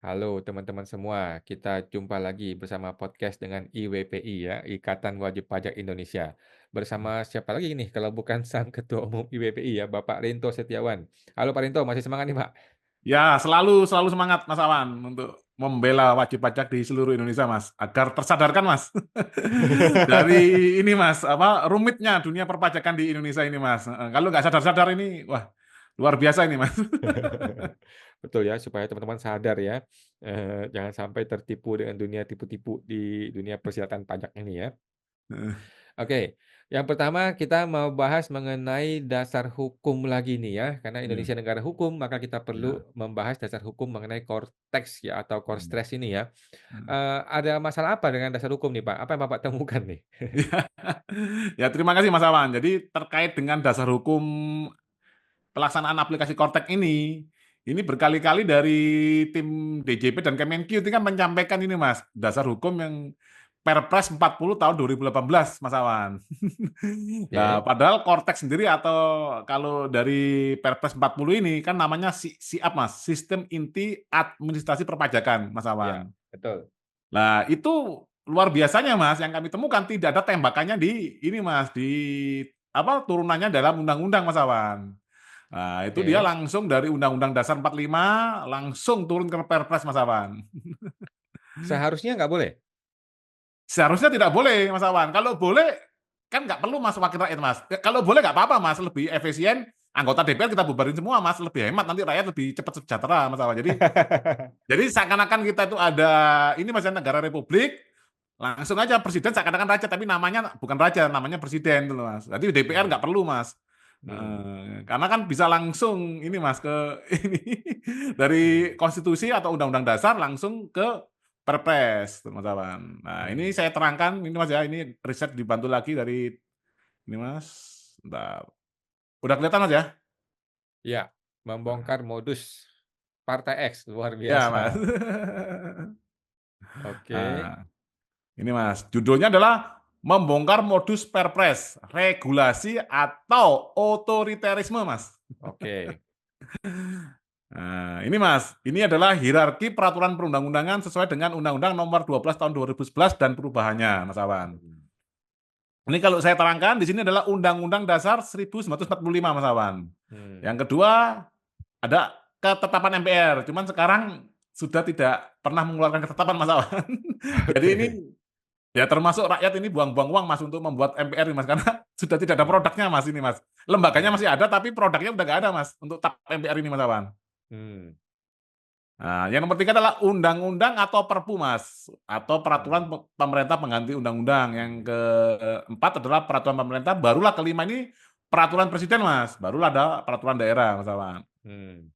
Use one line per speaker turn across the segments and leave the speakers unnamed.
Halo teman-teman semua, kita jumpa lagi bersama podcast dengan IWPI ya, Ikatan Wajib Pajak Indonesia. Bersama siapa lagi nih kalau bukan sang Ketua Umum IWPI ya, Bapak Rinto Setiawan. Halo Pak Rinto, masih semangat nih Pak?
Ya, selalu selalu semangat Mas Awan untuk membela wajib pajak di seluruh Indonesia, Mas, agar tersadarkan, Mas. Dari ini, Mas, apa rumitnya dunia perpajakan di Indonesia ini, Mas. Kalau nggak sadar-sadar ini, wah, luar biasa ini, Mas.
Betul ya, supaya teman-teman sadar ya, jangan sampai tertipu dengan dunia tipu-tipu di dunia persyaratan pajak ini ya. Oke, yang pertama kita mau bahas mengenai dasar hukum lagi nih ya, karena
Ya,
Indonesia negara hukum, maka kita perlu
ya.
membahas dasar hukum mengenai Korteks ya atau
Hmm.
Korstres ini ya.
Hmm.
Ada masalah apa dengan dasar hukum nih Pak? Apa yang Bapak temukan nih?
Ya, ya, terima kasih Mas Awan. Jadi terkait dengan dasar hukum pelaksanaan aplikasi Kortek ini berkali-kali dari tim DJP dan Kemenkyu itu kan menyampaikan ini Mas, dasar hukum yang Perpres 40 tahun 2018 Mas Awan. Nah,
Oke,
padahal Kortek sendiri atau kalau dari Perpres 40 ini kan namanya SIAP Mas, Sistem Inti Administrasi Perpajakan Mas
ya
Awan.
betul.
Nah, itu luar biasanya Mas, yang kami temukan tidak ada tembakannya di ini Mas, di apa turunannya dalam undang-undang Mas Awan. Nah, itu dia
Oke,
langsung dari Undang-Undang Dasar 45 langsung turun ke Perpres Mas Awan.
seharusnya nggak boleh?
Seharusnya tidak boleh Mas Awan. Kalau boleh kan nggak perlu Mas wakil rakyat Mas. Kalau boleh nggak apa-apa Mas, lebih efisien anggota DPR kita bubarin semua Mas, lebih hemat nanti rakyat lebih cepat sejahtera Mas Awan. Jadi seakan-akan kita itu ada ini Mas negara republik, langsung aja presiden seakan-akan raja tapi namanya bukan raja, namanya presiden tuh Mas. Jadi DPR nggak
Hmm,
perlu Mas.
hmm,
Karena kan bisa langsung ini Mas ke ini
hmm,
dari konstitusi atau undang-undang dasar langsung ke Perpres, Mas Awan. Nah, ini
hmm.
saya terangkan ini Mas ya, ini riset dibantu lagi dari ini Mas. Bentar. Udah kelihatan Mas ya?
Ya, membongkar modus Partai X, luar
Ya, Mas.
biasa. Oke,
Nah, ini Mas, judulnya adalah membongkar modus Perpres, regulasi atau otoriterisme, Mas.
oke.
Nah, ini Mas, ini adalah hierarki peraturan perundang-undangan sesuai dengan Undang-Undang Nomor 12 Tahun 2011 dan perubahannya, Mas Awan.
Hmm,
Ini kalau saya terangkan di sini adalah Undang-Undang Dasar 1945, Mas Awan.
hmm.
Yang kedua ada ketetapan MPR, cuman sekarang sudah tidak pernah mengeluarkan ketetapan, Mas Awan. Jadi ini
Oke.
ya termasuk rakyat ini buang-buang uang Mas untuk membuat MPR ini Mas karena sudah tidak ada
Hmm,
produknya Mas ini Mas. Lembaganya
hmm,
masih ada tapi produknya udah nggak ada Mas untuk TAP MPR ini Mas Awan.
hmm,
Nah, yang nomor tiga adalah undang-undang atau perpu Mas atau peraturan
hmm,
pemerintah pengganti undang-undang. Yang keempat adalah peraturan pemerintah. Barulah kelima ini peraturan presiden Mas. Barulah ada peraturan daerah Mas Awan.
hmm,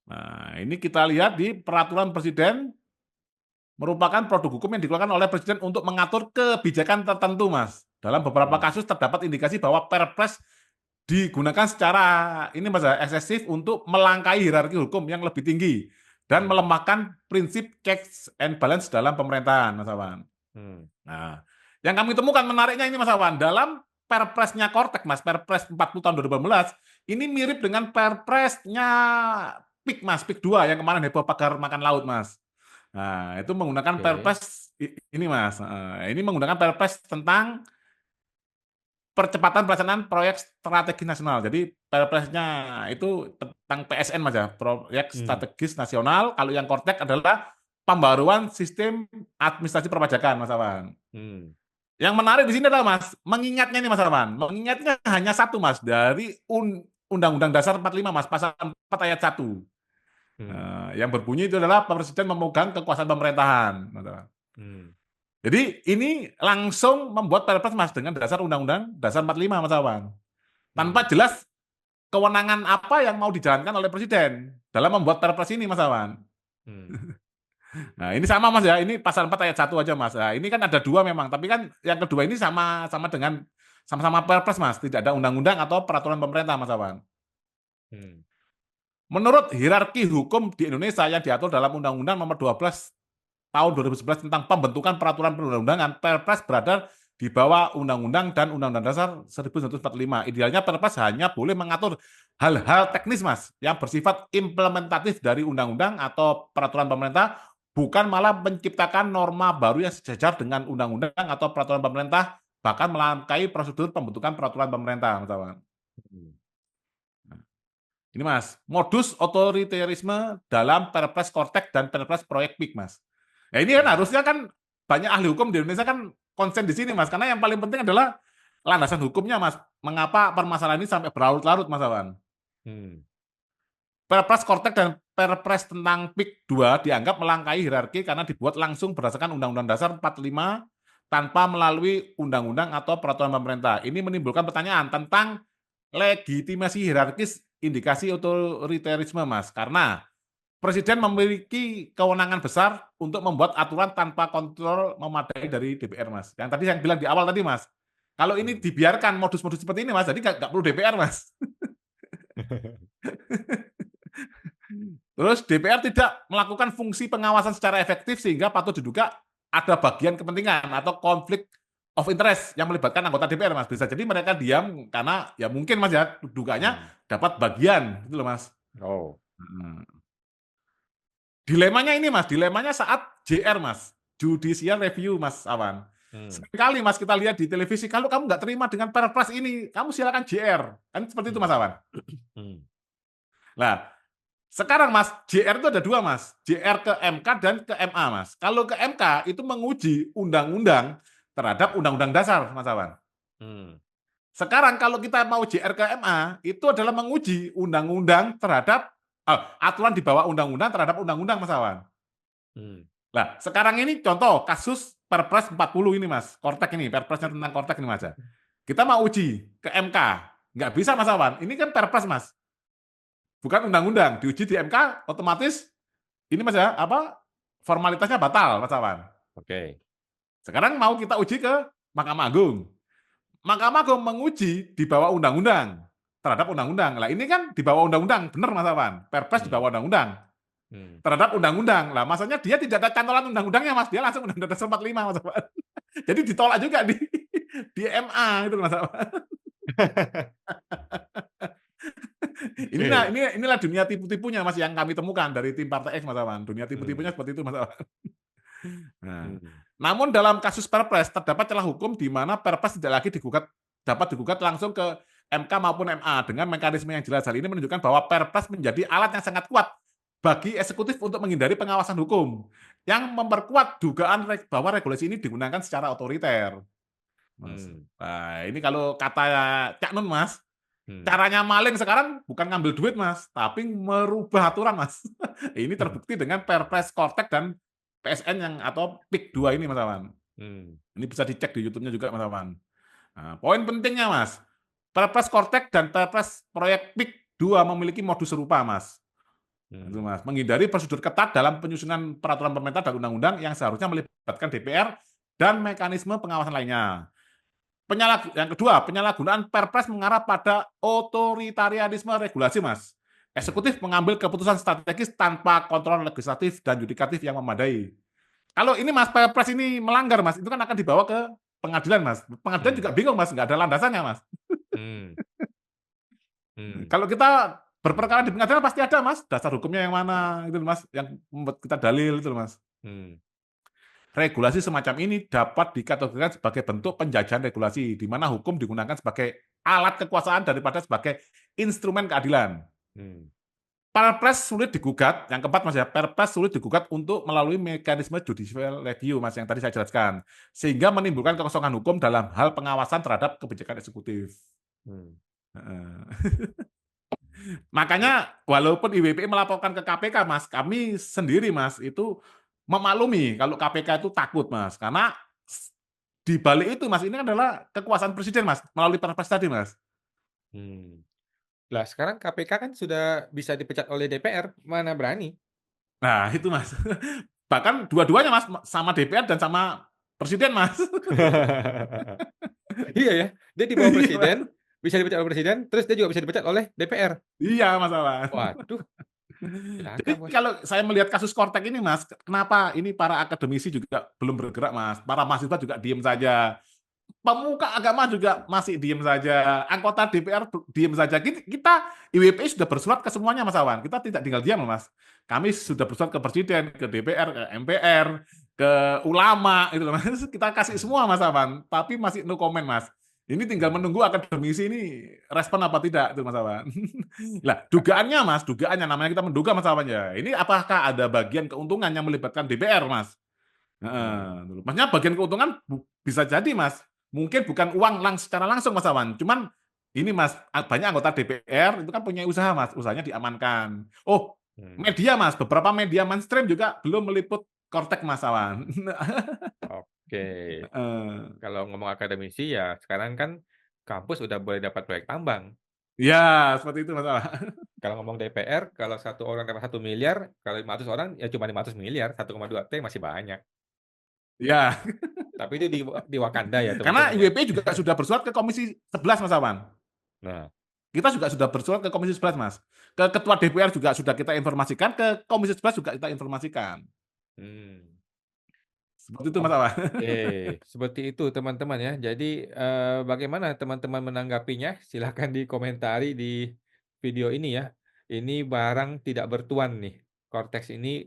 Nah, ini kita lihat di peraturan presiden merupakan produk hukum yang dikeluarkan oleh presiden untuk mengatur kebijakan tertentu, Mas. Dalam beberapa
hmm.
kasus terdapat indikasi bahwa Perpres digunakan secara ini Mas ya, eksesif untuk melangkahi hierarki hukum yang lebih tinggi dan
Hmm,
melemahkan prinsip checks and balance dalam pemerintahan, Mas Awan.
hmm.
Nah, yang kami temukan menariknya ini Mas Awan, dalam Perpresnya Kortek, Mas, Perpres 40 tahun 2018, ini mirip dengan Perpresnya PIK, Mas, PIK 2 yang kemarin heboh pagar makan laut, Mas. Nah, itu menggunakan
Oke.
Perpres ini Mas, ini menggunakan Perpres tentang percepatan pelaksanaan proyek strategis nasional. Jadi Perpresnya itu tentang PSN Mas ya, proyek
Hmm,
strategis nasional. Kalau yang Kortek adalah pembaruan sistem administrasi perpajakan Mas Awan.
hmm,
Yang menarik di sini adalah Mas, mengingatnya nih Mas Awan, mengingatnya hanya satu Mas dari Undang-Undang Dasar 45 Mas, pasal 4 ayat 1.
hmm,
Yang berbunyi itu adalah Presiden memegang kekuasaan pemerintahan.
hmm,
Jadi ini langsung membuat Perpres Mas dengan dasar Undang-Undang Dasar 45 Mas Awan. Tanpa
hmm,
jelas kewenangan apa yang mau dijalankan oleh Presiden dalam membuat Perpres ini Mas Awan.
hmm,
Nah, ini sama Mas ya, ini pasal 4 ayat 1 aja Mas. Nah, ini kan ada dua memang, tapi kan yang kedua ini sama dengan sama-sama Perpres Mas, tidak ada undang-undang atau peraturan pemerintah Mas Awan.
hmm,
Menurut hierarki hukum di Indonesia yang diatur dalam Undang-Undang Nomor 12 Tahun 2011 tentang pembentukan peraturan perundang-undangan, Perpres berada di bawah Undang-Undang dan Undang-Undang Dasar 1945. Idealnya Perpres hanya boleh mengatur hal-hal teknis, Mas, yang bersifat implementatif dari undang-undang atau peraturan pemerintah, bukan malah menciptakan norma baru yang sejajar dengan undang-undang atau peraturan pemerintah, bahkan melangkahi prosedur pembentukan peraturan pemerintah, Mas Awan.
Hmm.
Ini, Mas, modus otoriterisme dalam Perpres Kortek dan Perpres Proyek PIK, Mas. Ya ini kan harusnya kan banyak ahli hukum di Indonesia kan konsen di sini, Mas, karena yang paling penting adalah landasan hukumnya, Mas. Mengapa permasalahan ini sampai berlarut-larut, Mas Awan?
Hmm.
Perpres Kortek dan Perpres tentang PIK 2 dianggap melangkahi hierarki karena dibuat langsung berdasarkan Undang-Undang Dasar 45 tanpa melalui undang-undang atau peraturan pemerintah. Ini menimbulkan pertanyaan tentang legitimasi hierarkis indikasi otoriterisme, Mas, karena Presiden memiliki kewenangan besar untuk membuat aturan tanpa kontrol memadai dari DPR, Mas. Yang tadi yang bilang di awal tadi, Mas. Kalau ini
Hmm.
dibiarkan modus-modus seperti ini, Mas, jadi nggak perlu DPR, Mas. Terus DPR tidak melakukan fungsi pengawasan secara efektif sehingga patut diduga ada bagian kepentingan atau konflik of interest yang melibatkan anggota DPR, Mas. Bisa jadi mereka diam karena ya mungkin, Mas, ya duganya
Hmm.
dapat bagian gitu loh, Mas.
Oh.
Dilemanya ini, Mas, dilemanya saat JR, Mas, judicial review, Mas Awan.
Hmm.
Seringkali, Mas, kita lihat di televisi, kalau kamu nggak terima dengan Perpres ini, kamu silakan JR. Kan seperti itu,
Hmm.
Mas Awan.
Hmm.
Nah, sekarang, Mas, JR itu ada dua, Mas. JR ke MK dan ke MA, Mas. Kalau ke MK itu menguji undang-undang terhadap undang-undang dasar, Mas Awan.
Hmm.
Sekarang kalau kita mau JR ke MA, itu adalah menguji undang-undang terhadap aturan di bawah undang-undang terhadap undang-undang, Mas Awan.
Hmm.
Nah, sekarang ini contoh kasus Perpres 40 ini, Mas. Kortek ini, Perpresnya tentang Kortek ini, Mas. Kita mau uji ke MK. Nggak bisa, Mas Awan. Ini kan Perpres, Mas. Bukan undang-undang. Diuji di MK, otomatis ini, Mas, ya, formalitasnya batal, Mas Awan.
Oke.
Sekarang mau kita uji ke Mahkamah Agung. Mahkamah Agung menguji di bawah undang-undang terhadap undang-undang. Lah ini kan di bawah undang-undang, benar, Mas Awan. Perpres di
Hmm.
bawah undang-undang.
Hmm.
Terhadap undang-undang. Lah, maksudnya dia tidak ada cantolan undang-undangnya, Mas. Dia langsung Undang-Undang Dasar 45, Mas. Jadi ditolak juga di MA itu, Mas.
Oke.
Inilah dunia tipu-tipunya, Mas, yang kami temukan dari tim Partai X, Mas Awan. Dunia
Hmm.
tipu-tipunya seperti itu, Mas Awan. Nah,
Hmm.
namun dalam kasus Perpres terdapat celah hukum di mana Perpres tidak lagi dapat digugat langsung ke MK maupun MA dengan mekanisme yang jelas. Hal ini menunjukkan bahwa Perpres menjadi alat yang sangat kuat bagi eksekutif untuk menghindari pengawasan hukum yang memperkuat dugaan bahwa regulasi ini digunakan secara otoriter, Mas.
Hmm.
Nah, ini kalau kata Cak Nun, Mas,
Hmm.
caranya maling sekarang bukan ngambil duit, Mas, tapi merubah aturan, Mas. Ini terbukti dengan Perpres Kortek dan PSN yang atau PIK 2 ini, Mas Awan.
Hmm.
Ini bisa dicek di YouTube-nya juga, Mas Awan. Nah, poin pentingnya, Mas, Perpres Kortek dan Perpres Proyek PIK 2 memiliki modus serupa, Mas. Itu,
Hmm.
Mas. Menghindari prosedur ketat dalam penyusunan peraturan pemerintah dan undang-undang yang seharusnya melibatkan DPR dan mekanisme pengawasan lainnya. Yang kedua, penyalahgunaan Perpres mengarah pada otoritarianisme regulasi, Mas.
Hmm.
Eksekutif mengambil keputusan strategis tanpa kontrol legislatif dan yudikatif yang memadai. Kalau ini, Mas, Perpres ini melanggar, Mas, itu kan akan dibawa ke pengadilan, Mas. Pengadilan
Hmm.
juga bingung, Mas, nggak ada landasannya, Mas.
Hmm. Hmm.
Kalau kita berperkara di pengadilan pasti ada, Mas, dasar hukumnya yang mana, itu, Mas, yang membuat kita dalil itu, Mas.
Hmm.
Regulasi semacam ini dapat dikategorikan sebagai bentuk penjajahan regulasi, di mana hukum digunakan sebagai alat kekuasaan daripada sebagai instrumen keadilan.
Hmm.
Perpres sulit digugat, yang keempat, Mas, ya, Perpres sulit digugat untuk melalui mekanisme judicial review, Mas, yang tadi saya jelaskan, sehingga menimbulkan kekosongan hukum dalam hal pengawasan terhadap kebijakan eksekutif.
Hmm.
Makanya walaupun IWP melaporkan ke KPK, Mas, kami sendiri, Mas, itu memaklumi kalau KPK itu takut, Mas, karena di balik itu, Mas, ini adalah kekuasaan presiden, Mas, melalui Perpres tadi, Mas.
Hmm. Lah sekarang KPK kan sudah bisa dipecat oleh DPR, mana berani?
Nah, itu, Mas. Bahkan dua-duanya, Mas, sama DPR dan sama presiden, Mas.
Iya ya, dia di bawah
Iya,
presiden,
Mas.
bisa dipecat oleh presiden, terus dia juga bisa dipecat oleh DPR.
Iya, Mas Awan.
Waduh,
Jadi
cilaka Bos.
kalau saya melihat kasus Kortek ini, Mas, kenapa ini para akademisi juga belum bergerak, Mas? Para mahasiswa juga diem saja. pemuka agama juga masih diem saja, anggota DPR diem saja. Kita IWPI sudah bersurat ke semuanya, Mas Awan. Kita tidak tinggal diam, Mas. Kami sudah bersurat ke Presiden, ke DPR, ke MPR, ke ulama, itu Mas. Kita kasih
Hmm.
semua, Mas Awan. Tapi masih no comment, Mas. Ini tinggal
Hmm.
menunggu akademisi ini respon apa tidak, itu Mas Awan. Lah, dugaannya, Mas, dugaannya namanya kita menduga, Mas Awan ya. Ini apakah ada bagian keuntungan yang melibatkan DPR, Mas?
Hmm.
Heeh, maksudnya bagian keuntungan bisa jadi, Mas. Mungkin bukan uang secara langsung, Mas Awan. Cuman ini, Mas, banyak anggota DPR itu kan punya usaha, Mas. Usahanya diamankan. Oh,
Hmm.
media, Mas. Beberapa media mainstream juga belum meliput Kortek, Mas Awan.
Oke.
Heeh.
Kalau ngomong akademisi ya sekarang kan kampus udah boleh dapat proyek tambang.
Ya, seperti itu, Mas Awan.
Kalau ngomong DPR, kalau satu orang dapat 1 miliar, kalau 500 orang ya cuma 500 miliar, 1,2 T masih banyak.
Ya,
Tapi itu di Wakanda ya
karena
teman-teman ya.
IWP juga sudah bersurat ke Komisi 11, Mas Awan.
Nah,
Kita juga sudah bersurat ke Komisi 11, Mas. Ke Ketua DPR juga sudah kita informasikan, ke Komisi 11 juga kita informasikan.
hmm.
Seperti itu, Mas Awan.
Oke, seperti itu teman-teman ya. Jadi bagaimana teman-teman menanggapinya? Silahkan dikomentari di video ini ya. Ini barang tidak bertuan nih. Cortex ini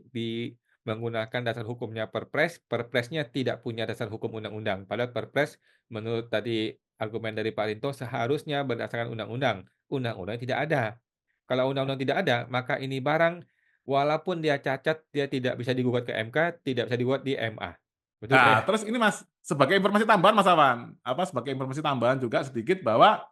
menggunakan dasar hukumnya Perpres. Perpresnya tidak punya dasar hukum undang-undang. Padahal Perpres menurut tadi argumen dari Pak Rinto seharusnya berdasarkan undang-undang. Undang-undang tidak ada. Kalau undang-undang tidak ada, maka ini barang walaupun dia cacat, dia tidak bisa digugat ke MK, tidak bisa digugat di MA. Betul Pak
Nah,
ya?
terus ini Mas, sebagai informasi tambahan Mas Awan, sebagai informasi tambahan juga sedikit bahwa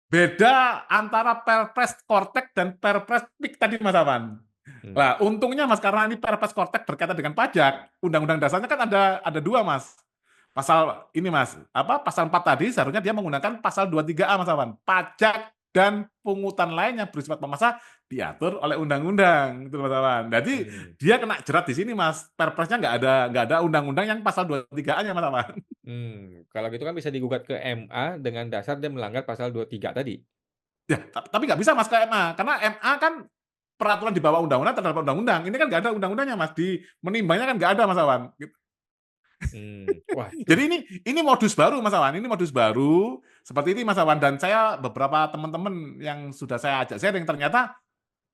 beda antara Perpres Kortek dan Perpres PIK tadi Mas Awan.
Hmm.
Nah, untungnya Mas karena ini Perpres Kortek berkaitan dengan pajak, undang-undang dasarnya kan ada dua Mas. Pasal ini Mas, pasal 4 tadi seharusnya dia menggunakan pasal 23A Mas Awan. Pajak dan pungutan lainnya bersifat memaksa diatur oleh undang-undang, itu Mas Awan. Jadi
Hmm.
dia kena jerat di sini Mas. Perpresnya nggak ada undang-undang yang pasal 23A-nya Mas Awan.
Kalau gitu kan bisa digugat ke MA dengan dasar dia melanggar pasal 23 tadi.
Ya, tapi nggak bisa Mas ke MA, karena MA kan peraturan di bawah undang-undang terhadap undang-undang. Ini kan nggak ada undang-undangnya Mas. Di menimbangnya kan nggak ada Mas Awan.
Wah itu
Jadi ini modus baru Mas Awan, ini modus baru seperti ini Mas Awan, dan saya beberapa teman-teman yang sudah saya ajak sharing ternyata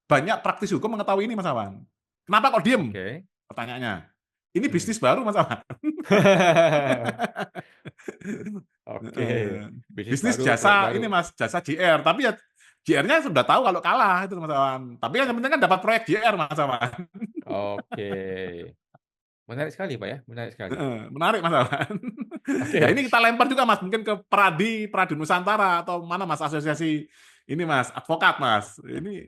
banyak praktis hukum mengetahui ini Mas Awan. Kenapa kok diem?
oke.
Pertanyaannya. Ini
Hmm.
bisnis baru Mas Awan.
Oke, bisnis
Bisnis
baru, proyek
jasa
baru.
ini Mas, jasa JR, tapi ya JR-nya sudah tahu kalau kalah itu Mas Awan. Tapi yang penting kan dapat proyek JR Mas Awan.
Oke. Menarik sekali Pak ya, menarik sekali.
Menarik Mas Awan. Ya
Oke.
ini kita lempar juga Mas, mungkin ke Pradi Nusantara atau mana Mas asosiasi ini Mas, advokat Mas. Ini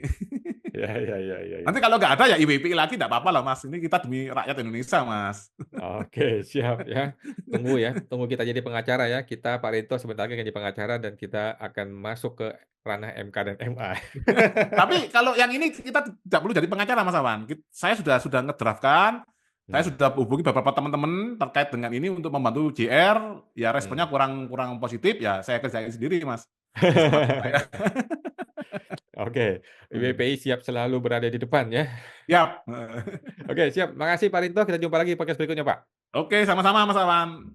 Ya ya ya ya ya.
nanti kalau nggak ada ya IWPI lagi nggak apa-apa lah Mas. Ini kita demi rakyat Indonesia Mas.
Oke, siap ya. Tunggu ya, tunggu kita jadi pengacara ya. Kita Pak Rinto sebentar lagi akan jadi pengacara dan kita akan masuk ke ranah MK dan MA.
Tapi kalau yang ini kita tidak perlu jadi pengacara Mas Awan. Saya sudah ngedraftkan, saya
Hmm,
sudah hubungi beberapa teman-teman terkait dengan ini untuk membantu JR. Ya responnya
hmm.
kurang positif, ya saya kerjain sendiri Mas. Secepatnya lah ya.
Oke, IBPI siap selalu berada di depan ya.
Siap.
Oke, siap. Makasih Pak Rinto, kita jumpa lagi di podcast berikutnya, Pak.
Oke, sama-sama Mas Awan.